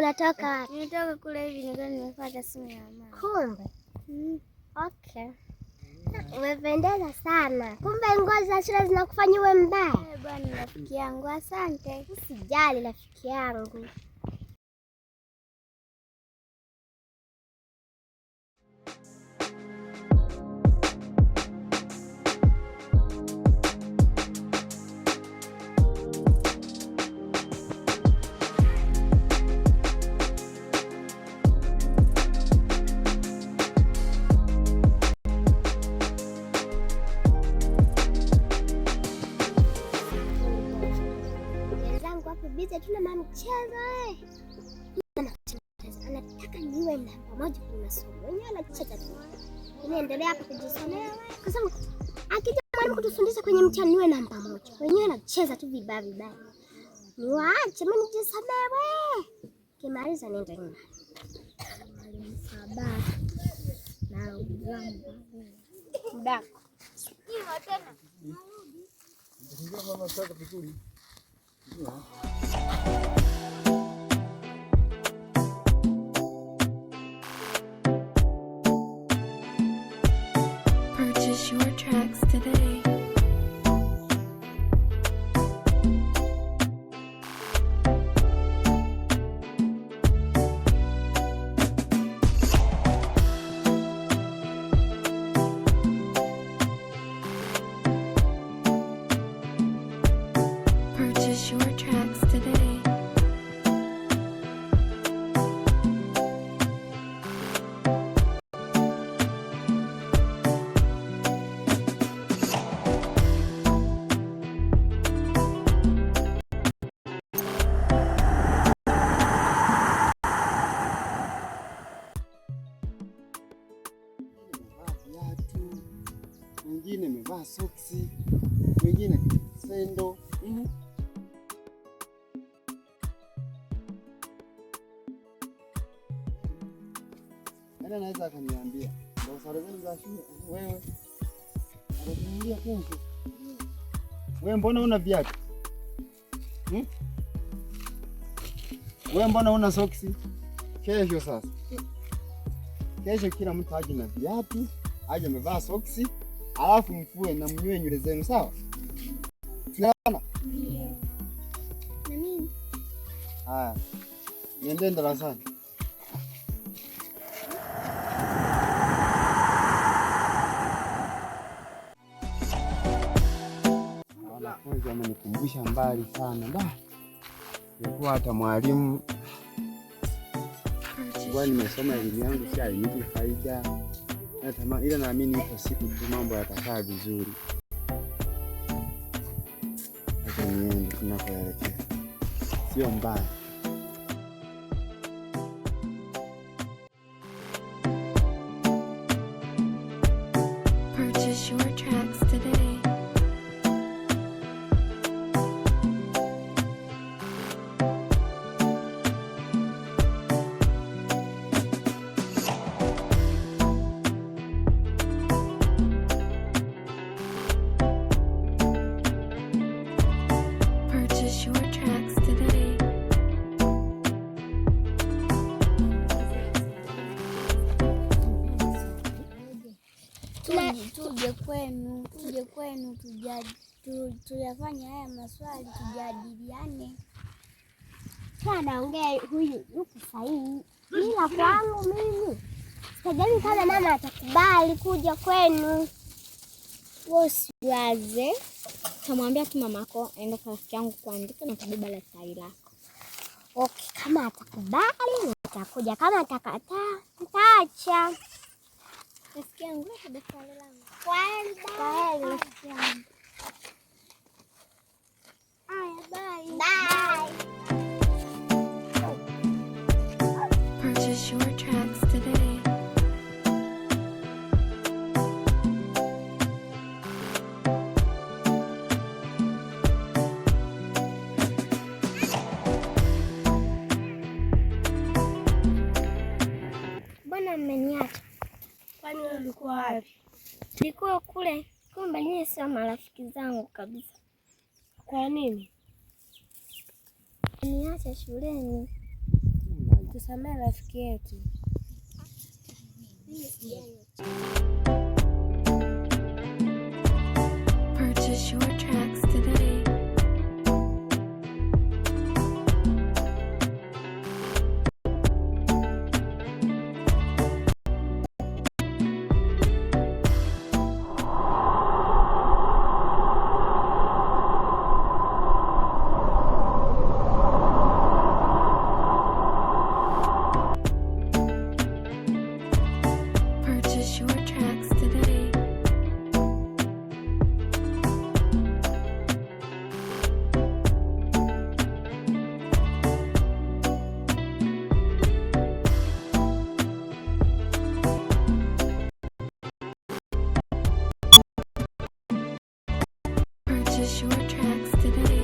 unatoka wapi? Nimetoka kule hivi nilikuwa nimefuata simu ya mama. Kumbe. Okay. Umependeza sana. Kumbe nguo za shule zinakufanya uwe mbaya. Bwana rafiki yangu, asante. Usijali rafiki yangu. Bize tuna mamchezo anataka niwe namba moja kwenye masomo. Wenyewe anacheza tu. Inaendelea hapa kujisomea kwa sababu akija mwalimu kutufundisha kwenye mtihani niwe namba moja. Wenyewe anacheza tu vibaya vibaya. Niwaache mimi nijisomee wewe. Kimaliza nenda nyuma. Mwalimu Sabaa. Na ujambo. Mdako. Hiyo tena. Ndio mama sasa vizuri. Purchase your tracks today. Purchase your tracks today. Mwingine amevaa soksi, mwingine sendo. Nani anaweza akaniambia ndio sare zenu za shule? Wewe anakuambia kesho. Wewe mbona una viatu? Wewe mbona una soksi? Kesho sasa. Kesho kila mtu aje na viatu, aje amevaa soksi, alafu mfue na mnyoe nywele zenu, sawa? Tunaona? Ndio. Na mimi? Haya. Niende darasani. Wanafunzi wamenikumbusha mbali sana. Nilikuwa hata mwalimu kwa nimesoma elimu yangu si hainipi faida. Ila naamini ipo siku tu mambo yatakaa vizuri. Acha niende tunakoelekea. Sio mbaya. Purchase your tracks today. Purchase your tracks today. Tuje kwenu tuyafanye haya maswali tujadiliane. Anaongea huyu yuko sahihi. Ila kwangu mimi sijui kama mama atakubali kuja kwenu. Usiwaze. Tamwambia tu mamako aende kwa rafiki yangu kuandika na kubeba daftari lako. Okay, kama atakubali nitakuja, kama atakataa nitaacha. Rafiki yangu na daftari langu. Kwenda Rafiki yangu. bye. Bye. Purchase your tracks today. Mbona mmeniacha? Kwani ulikuwa wapi? Nilikuwa kule, kumbe nyie sio marafiki zangu kabisa. Kwa nini? Niacha shuleni. tusamehe rafiki yetu. Purchase your tracks today. Purchase your tracks today. Purchase your tracks today.